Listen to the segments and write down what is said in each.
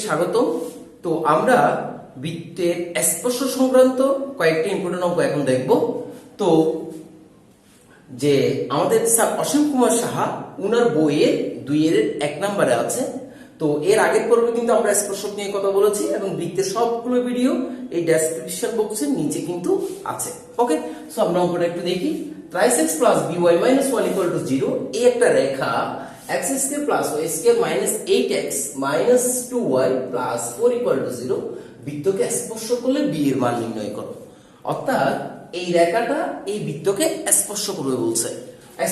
স্বাগত। তো আমরা বৃত্তের স্পর্শ সংক্রান্ত কয়েকটি ইম্পর্টেন্ট অঙ্ক এখন দেখব। তো যে আমাদের স্যার অসীম কুমার সাহা উনার বইয়ের 2-1 নম্বরে আছে। তো এর আগের পর্বে কিন্তু আমরা স্পর্শক নিয়ে কথা বলেছি এবং বৃত্তের সবগুলো ভিডিও এই ডেসক্রিপশন বক্সের নিচে কিন্তু আছে। ওকে, সো আমরা অঙ্কটা একটু দেখি। ট্রাইসেক্স plus by minus 1 equal to 0 এই একটা রেখা x square plus y square minus 8x minus 2y plus 4 equal to 0 বৃত্তকে স্পর্শ করলে b এর মান নির্ণয় করো। অর্থাৎ এই রেখাটা এই বৃত্তকে স্পর্শ করবে বলছে।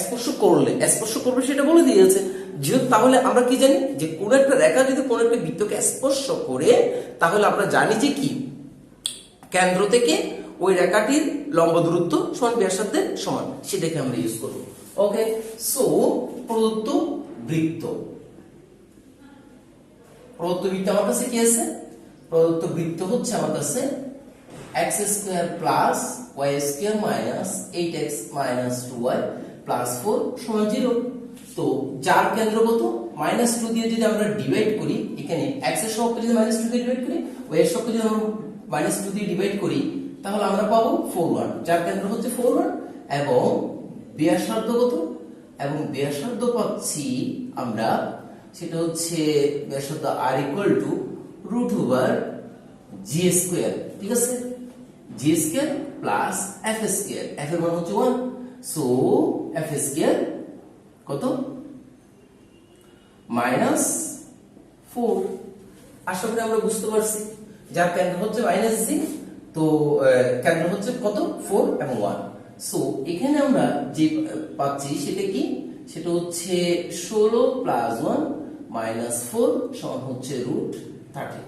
স্পর্শ করবে সেটা বলে দিয়েছে। যেহেতু তাহলে আমরা কি জানি যে কোন একটা রেখা যদি কোন একটা বৃত্তকে স্পর্শ করে তাহলে আমরা জানি যে কি কেন্দ্র থেকে ওই রেখাটির লম্ব দূরত্ব সমান ব্যাসার্ধের সমান, সেটাকে আমরা ইউজ করব। ওকে, সো প্রদত্ত বৃত্ত আমার কাছে কি আছে? প্রদত্ত বৃত্ত হচ্ছে আমার কাছে x square plus y square minus 8x minus 2y plus 4 সমান 0। তো যার কেন্দ্র কত? -2 দিয়ে যদি আমরা ডিভাইড করি, এখানে x এর সহগকে যদি -2 দিয়ে ডিভাইড করি, y এর সহগকে যদি আমরা -2 দিয়ে ডিভাইড করি, তাহলে আমরা পাবো 4-1, যার কেন্দ্র হচ্ছে 4-1 এবং ব্যাসার্ধ কত? এবং ব্যাসার্ধ পাচ্ছি আমরা, সেটা হচ্ছে ব্যাসার্ধ r equal to √g square. ঠিক আছে, g square plus f square, f এর মান হচ্ছে 1, সো f স্কয়ার কত? -4। আশা করি আমরা বুঝতে পারছি। যার কেন্দ্র হচ্ছে -g, তো কেন্দ্র হচ্ছে কত? 4 এবং 1। সো এখানে আমরা যে পাচ্ছি সেটা কি? সেটা হচ্ছে 16 প্লাস 1 মাইনাস 4 সমান হচ্ছে √30।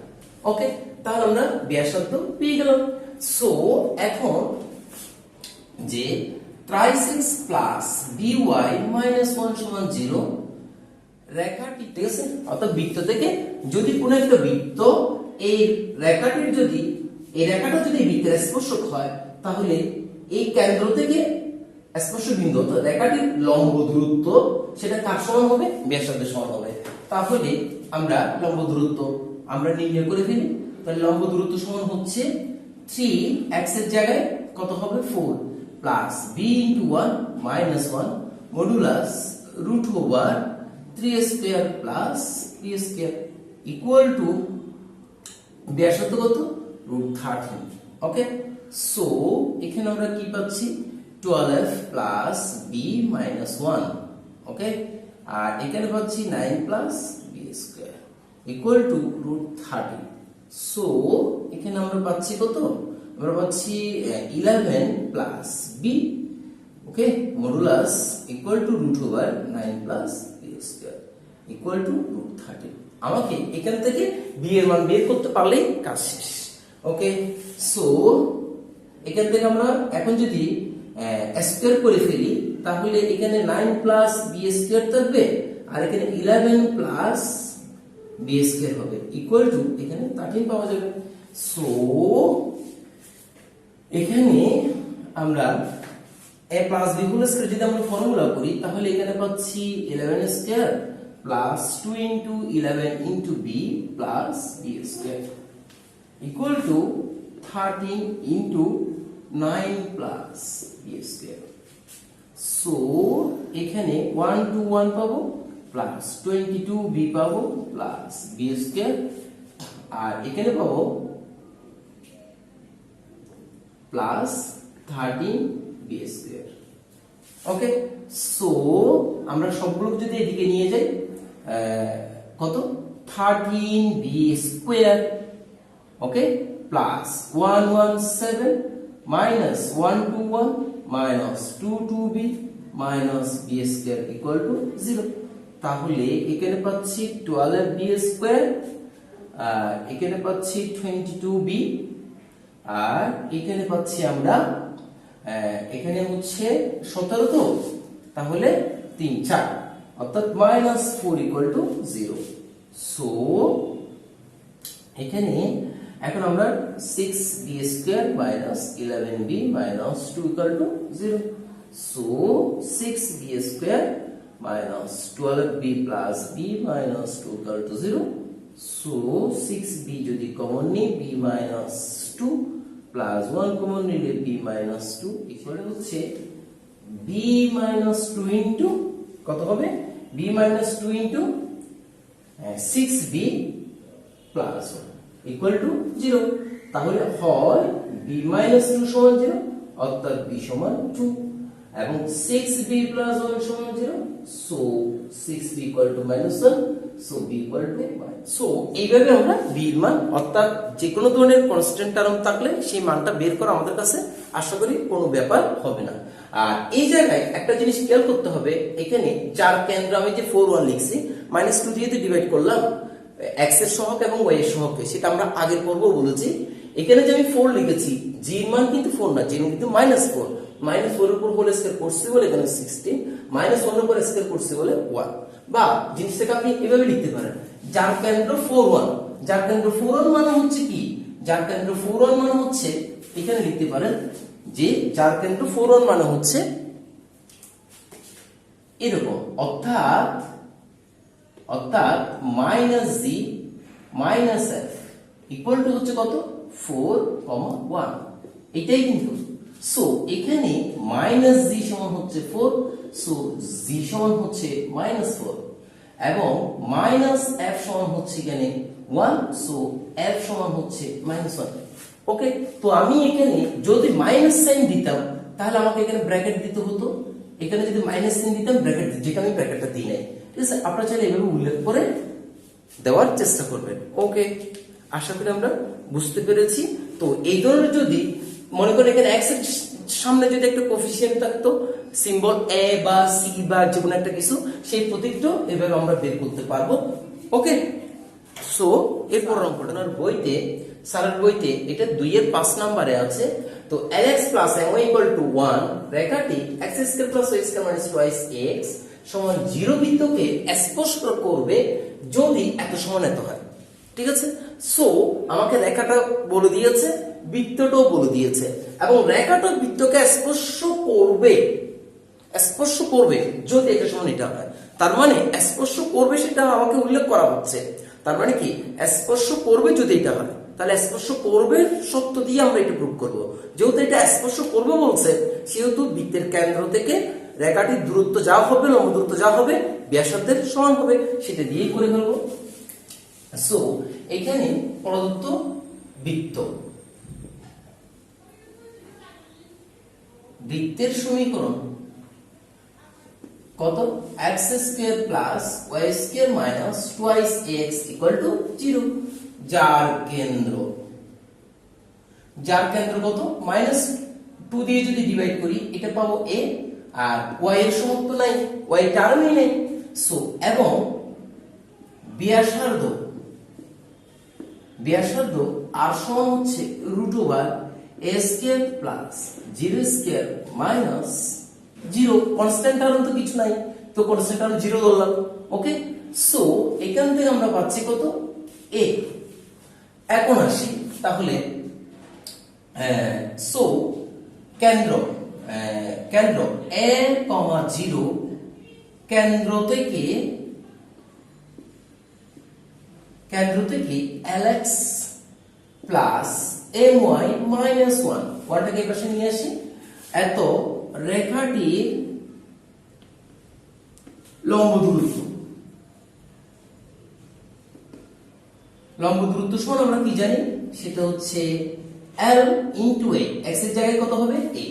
ওকে, তাহলে আমরা ব্যাসার্ধ পেয়ে গেলাম। সো এখন যে ট্রাইসেক্স প্লাস by minus 1 সমান 0 রেখাটি, ঠিক আছে, অর্থাৎ বৃত্ত থেকে যদি কোন একটা বৃত্ত এই রেখাটির যদি এই রেখাটা যদি বৃত্তের স্পর্শক হয়, তাহলে এই কেন্দ্র থেকে স্পর্শ বিন্দু অর্থাৎ রেখাটির লম্ব দূরত্ব সেটা কার সমান হবে? ব্যাসার্ধের সমান হবে। তাহলে আমরা লম্ব দূরত্ব আমরা নির্ণয় করে ফেলি। তাহলে লম্ব দূরত্ব সমান হচ্ছে 3x এর জায়গায় কত হবে? 4 plus b * 1 minus 1 modulus √3 square plus b square equal two ব্যাসার্ধ কত? √30। ওকে, সো এখানে আমরা কি পাচ্ছি? 12 প্লাস b minus 1। ওকে, আর এখানে পাচ্ছি 9 plus b square equal two √30। So এখানে আমরা পাচ্ছি কত? আমরা পাচ্ছি 11 plus b, okay, modulus equal to √9 plus b square equal two √30। আমাকে এখান থেকে b এর মান বের করতে পারলেই কাজ শেষ। ওকে, সো এখান থেকে আমরা এখন যদি স্কয়ার করে ফেলি, তাহলে এখানে 9 প্লাস b স্কয়ার থাকবে আর এখানে 11 প্লাস b স্কয়ার হবে ইকুয়াল টু এখানে 13 পাওয়া যাবে। সো এখানে আমরা a plus b whole square যদি আমরা ফর্মুলা করি, তাহলে এখানে পাচ্ছি 11 square plus 2 * 11 * b plus b square equal to 13 * 9 plus b square. So এখানে 1 to 1 পাবো প্লাস 22b পাবো প্লাস b স্কয়ার, আর এখানে পাবো plus 13b square. Okay, so আমরা সবগুলো যদি এদিকে নিয়ে যাই, কত? 13b স্কয়ার, ওকে, plus 117 minus 121 minus 22b minus b square equal two 0। তাহলে এখানে পাচ্ছি 12b স্কয়ার, এখানে পাচ্ছি 22b, আর এখানে পাচ্ছি আমরা এখানে হচ্ছে 17, তো তাহলে 3 4 অর্থাৎ -4 ইকুয়াল টু 0। সো এখানে এখন আমরা 6b square minus 11b minus 2 equal to 0। So 6b square minus 12b plus b minus 2 equal to 0 so 6b যদি কমন নিই b মাইনাস 2 প্লাস 1 কমন নিলে b মাইনাস 2 ইকুয়াল হচ্ছে b মাইনাস 2 ইনটু কত হবে b minus 2 into 6b plus 1 equal to 0। তাহলে হয় b minus 2 সমান 0 অর্থাৎ b সমান 2 এবং 6b প্লাস 1 সমান 0 so 6b equal to minus 1 so b equal to 1। So এইভাবে আমরা b এর মান অর্থাৎ যে কোনো ধরনের কনস্ট্যান্ট টার্ম থাকলে সেই মানটা বের করা আমাদের কাছে আশা করি কোনো ব্যাপার হবে না। আর এই জায়গায় একটা জিনিস খেয়াল করতে হবে, এখানে যার কেন্দ্র আমি যে 4 1 লিখছি -2 দিয়ে ডিভাইড করলাম x এর সহগ এবং y এর সহগকে, সেটা আমরা আগের পর্ব বলেছি। এখানে যে আমি 4 লিখেছি g এর মান কিন্তু 4 না, g এর মান কিন্তু -4 -4 এর উপর হোল স্কয়ার করছি বলে এখানে 16 -1 এর উপর স্কয়ার করছি বলে 1। বা জিনিসটাকে আপনি এভাবে লিখতে পারেন, যার কেন্দ্র 4 1, যার কেন্দ্র 4 1 মানে হচ্ছে কি, যার কেন্দ্র 4 1 মানে হচ্ছে এখানে লিখতে পারেন যে যার কেন্দ্র 4 1 মানে হচ্ছে এরকম, অর্থাৎ -g -f ইকুয়াল টু হচ্ছে কত 4 1, এটাই কিন্তু। সো এখানে -g সমান হচ্ছে 4, সো g সমান হচ্ছে -4 এবং -f সমান হচ্ছে এখানে 1, সো f সমান হচ্ছে -1। ওকে, তো আমি এখানে যদি মাইনাস সাইন দিতাম তাহলে আমাকে এখানে ব্র্যাকেট দিতে হতো, এখানে যদি মাইনাস সাইন দিতাম ব্র্যাকেট, যেটা আমি ব্র্যাকেটটা দিই নাই। ঠিক আছে, আপনারা চাইলে এভাবে উল্লেখ করে দেওয়ার চেষ্টা করবেন। ওকে, আশা করি আমরা বুঝতে পেরেছি। তো এই ধরনের যদি মনে করেন এখানে x এর সামনে যদি একটা কোফিশিয়েন্ট থাকতো, সিম্বল a বা c বা যে কোনো একটা কিছু, সেই প্রতীকটা এভাবে আমরা বের করতে পারবো। ওকে, সো এরপর অঙ্কটার বইতে, স্যারের বইতে এটা 2 এর 5 নম্বরে আছে। তো lx plus my equal to 1 রেখাটি x square plus y square minus twice x সমান 0 বৃত্তকে স্পর্শ করবে যদি এত সমান এত হয়। ঠিক আছে, সো আমাকে রেখাটা বলে দিয়েছে, বৃত্তটাও বলে দিয়েছে, এবং রেখাটা বৃত্তকে স্পর্শ করবে যদি এটা সমান এটা হয়। তার মানে স্পর্শ করবে সেটা আমাকে উল্লেখ করা হচ্ছে, তার মানে কি স্পর্শ করবে যদি এটা হয়, তাহলে স্পর্শ করবে সত্য দিয়ে আমরা এটা প্রুভ করব। যেহেতু এটা স্পর্শ করবে বলছে, সেহেতু বৃত্তের কেন্দ্র থেকে রেখাটির দূরত্ব যা হবে, লম্ব দূরত্ব যা হবে, ব্যাসার্ধের সমান হবে, সেটা দিয়েই করে ফেলবো। সো এখানে প্রদত্ত বৃত্তের সমীকরণ কত, x square plus y square minus twice x equal to 0। যার কেন্দ্র কত, -2 দিয়ে যদি ডিভাইড করি এটা পাবো a, আর y এর সহগ তো নাই, y টার্মই নেই। সো এবং ব্যাসার্ধ আর সমান হচ্ছে √a square plus 0 square minus 0। Constant term তো কিছু নাই, তো কনস্ট্যান্ট টার্ম 0 ধরলাম। ওকে, সো এখান থেকে আমরা পাচ্ছি কত a। এখন আসি তাহলে, সো কেন্দ্র a, 0 কেন্দ্র থেকে lx প্লাস my মাইনাস 1, ওয়াটাকে পাশে নিয়ে আসি। এত রেখাটির লম্ব দূরত্ব সমান আমরা কি জানি, সেটা হচ্ছে l ইনটু a, x এর জায়গায় কত হবে a,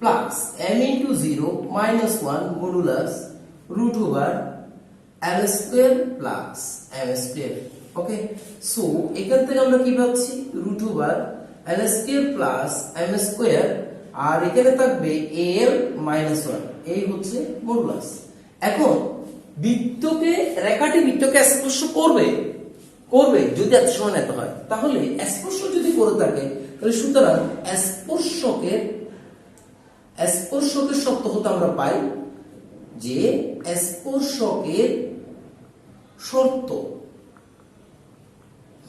plus m into 0 minus 1 modulus √l square plus m square. Okay, so এখান থেকে আমরা কি পাচ্ছি, √l square plus m square, আর এখানে থাকবে al মাইনাস 1, এই হচ্ছে মডুলাস। এখন রেখাটি বৃত্তকে স্পর্শ করবে যদি এত সমান এত হয়, তাহলে স্পর্শ যদি করে থাকে তাহলে সুতরাং স্পর্শকের শর্ত হতে আমরা পাই যে স্পর্শকের শর্ত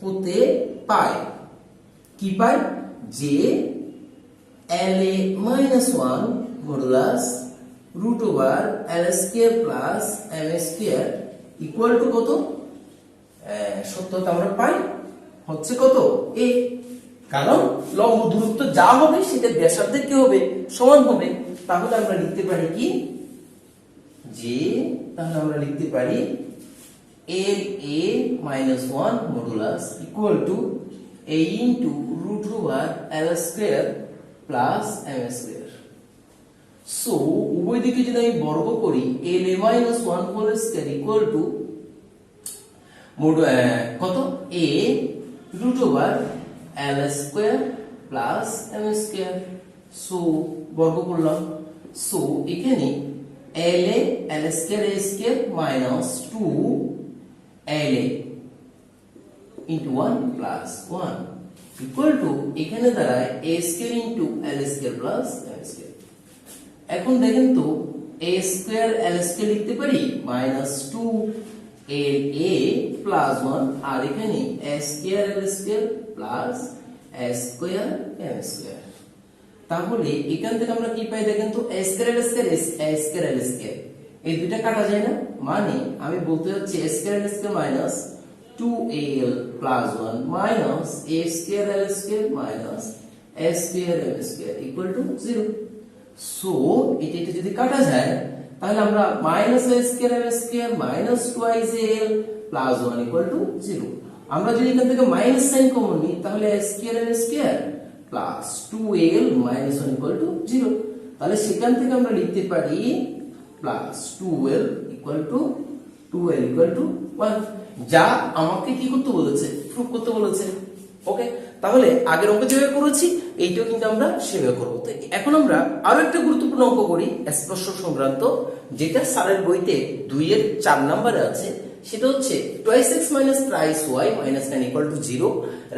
হতে পায় কি পায়, যে la minus 1 modulus √l square plus m square equal two কত, সত্যতা আমরা পাই হচ্ছে কত a, কারণ লম্ব দূরত্ব যা হবে সেটা ব্যাসার্ধের কি হবে সমান হবে। তাহলে আমরা লিখতে পারি কি যে তাহলে আমরা লিখতে পারি LA minus 1 modulus equal to A into root over L square plus M square. So উভয় দিকে যদি আমি বর্গ করি LA minus 1 whole square equal to কত A root over L square plus M square. So বর্গ করলাম। So এখানে LA L square A square minus 2 LA into 1 plus 1 equal to এখানে দাঁড়ায় A square into L square plus M square। এখন দেখেন তো A square L square লিখতে পারি minus 2 LA plus 1 আর এখানে A square L square plus A square M square। তাহলে এখান থেকে আমরা কি পাই দেখেন তো A square L square A square L square এই দুইটা কাটা যায় না, মানে আমি বলতে যাচ্ছি A square L square minus 2AL plus 1 minus A square L square minus A square M square equal to 0। So এটা যদি কাটা যায় তাহলে আমরা minus A square M square minus 2AL plus 1 equal to 0। আমরা যদি এখান থেকে মাইনাস সাইন কমন নিই তাহলে A square M square plus 2AL minus 1 equal to 0। তাহলে সেখান থেকে আমরা লিখতে পারি plus 2L equal to 1, যা আমাকে কি করতে বলেছে প্রুফ করতে বলেছে। ওকে, তাহলে আগের অঙ্ক যেভাবে করেছি এইটাও কিন্তু আমরা সেভাবে করব। তো এখন আমরা আরো একটা গুরুত্বপূর্ণ অঙ্ক করি স্পর্শ সংক্রান্ত, যেটা স্যারের বইতে 2 এর 4 নম্বরে আছে। সেটা হচ্ছে 2x minus 3y minus 9 equal to 0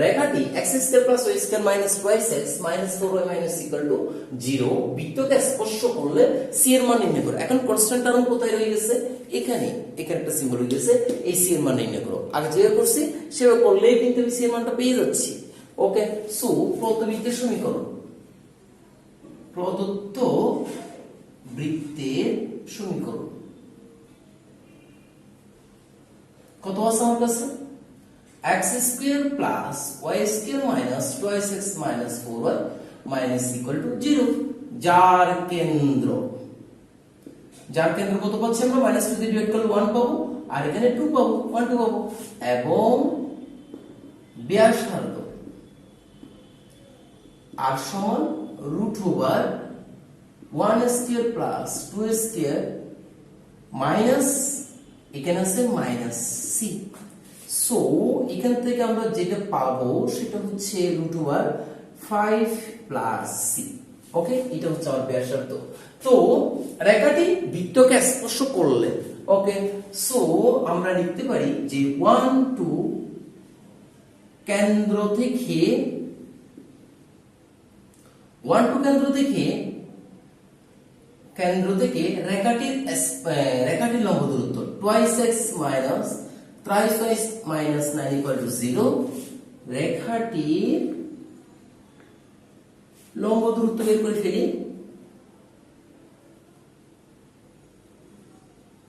রেখাটি x square plus y square minus 2x minus 4y minus equal to 0 বৃত্তকে স্পর্শ করলে c এর মান নির্ণয় করো। এখন কনস্ট্যান্ট টার্ম কোথায় রয়ে গেছে? এখানে একটা সিম্বল রয়ে গেছে, এই c এর মান নির্ণয় করো। আগে যেভাবে করছি সেভাবে করলেই কিন্তু c এর মানটা পেয়ে যাচ্ছি। ওকে, সো প্রদত্ত সমীকরণ, প্রদত্ত বৃত্তের সমীকরণ কত আছে আমার কাছে? x square plus y square minus 2x minus 4y minus equal to 0 যার কেন্দ্র কত পাচ্ছি আমরা? minus 2 দিয়ে ডিভাইড করলে 1 পাবো আর এখানে 2 পাবো, 1 2 পাবো, এবং ব্যাসার্ধ r সমান root over 1 square plus 2 square minus এখানে আছে মাইনাস c। সো এখান থেকে আমরা যেটা পাবো সেটা হচ্ছে √5 প্লাস c। ওকে, এটা হচ্ছে আমার ব্যাসার্ধ। তো রেখাটি বৃত্তকে স্পর্শ করলে ওকে, সো আমরা লিখতে পারি যে 1 2 কেন্দ্র থেকে রেখাটির লম্ব দূরত্ব 2x minus 3y minus 9 equal to 0 রেখাটির লম্ব দূরত্ব বের করে ফেলি।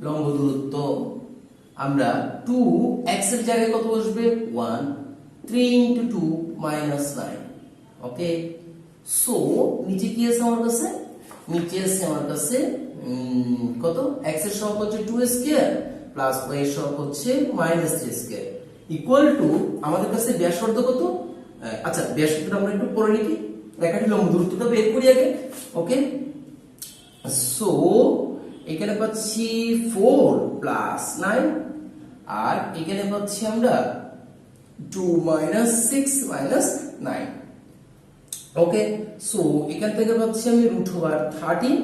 লম্ব দূরত্ব আমরা 2x এর জায়গায় কত বসবে? 1 3 into 2 minus 9। ওকে, সো নিচে কি আছে আমার কাছে? নিচে আছে আমার কাছে কত? x এর সহগ হচ্ছে 2 স্কয়ার প্লাস y এর সহগ হচ্ছে -3 স্কয়ার ইকুয়াল টু আমাদের কাছে ব্যাসার্ধ কত? আচ্ছা, ব্যাসার্ধটা আমরা একটু পরে লিখি, রেখাটির লম্ব দূরত্বটা বের করি আগে। ওকে, সো এখানে পাচ্ছি 4 প্লাস 9 আর এখানে পাচ্ছি আমরা 2 6 9। ওকে, সো এখান থেকে পাচ্ছি আমি √13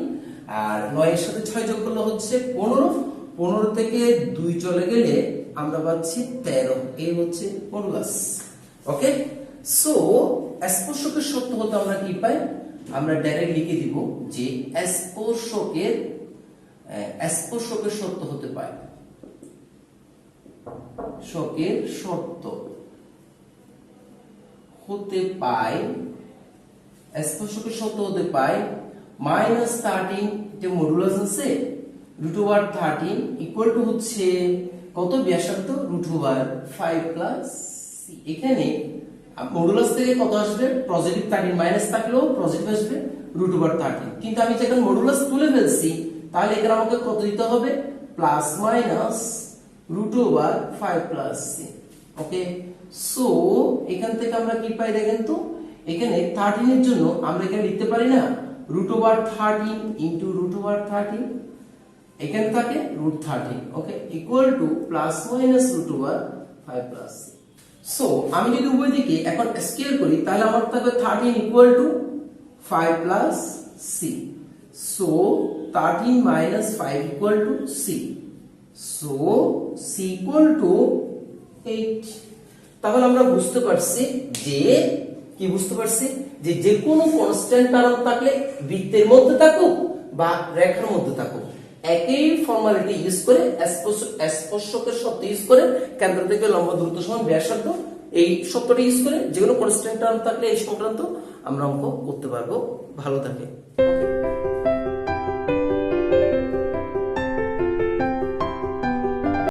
আর 9 এর সাথে 6 যোগ করলে হচ্ছে 15 থেকে 2 চলে গেলে আমরা পাচ্ছি 13। এই হচ্ছে মডুলাস। ওকে, সো স্পর্শকের সূত্র হতে আমরা কি পাই? আমরা ডাইরেক্ট লিখে দিব যে স্পর্শকের সূত্র হতে পাই স্পর্শকের সূত্র হতে পাই -13 যে মডুলাস আছে √13 ইকুয়াল টু হচ্ছে কত ব্যাসার্ধ √5 প্লাস সি। এখানে মডুলাস থেকে কত আসবে পজিটিভ 13 মাইনাস থাকলেও পজিটিভ আসবে √13, কিন্তু আমি যখন মডুলাস তুলে ফেলছি তাহলে এখানে আমাকে কত দিতে হবে প্লাস মাইনাস √5 প্লাস সি। ওকে, সো এখান থেকে আমরা কি পাই দেখেন তো, এখানে 13 এর জন্য আমরা এখানে লিখতে পারি না √13 ইনটু √13, এখানে থাকে √13, okay, equal to plus minus √5 plus C. So আমি যদি উভয় দিকে এখন স্কেল করি তাহলে আমার থাকবে 13 equal to 5 plus C. So 13 minus 5 equal to C. So C equal to 8। তাহলে আমরা বুঝতে পারছি যে কি বুঝতে পারছি যে যে কোনো কনস্ট্যান্ট টার্ম থাকলে বৃত্তের মধ্যে থাকুক বা রেখার মধ্যে থাকুক একই ফর্মালিটি ইউজ করে স্পর্শকের শর্ত ইউজ করে কেন্দ্র থেকে লম্ব দূরত্ব সমান ব্যাসার্ধ এই শর্তটি ইউজ করে যে কোনো কনস্ট্যান্ট টার্ম থাকলে এই সংক্রান্ত আমরা অঙ্ক করতে পারবো। ভালো থাকে।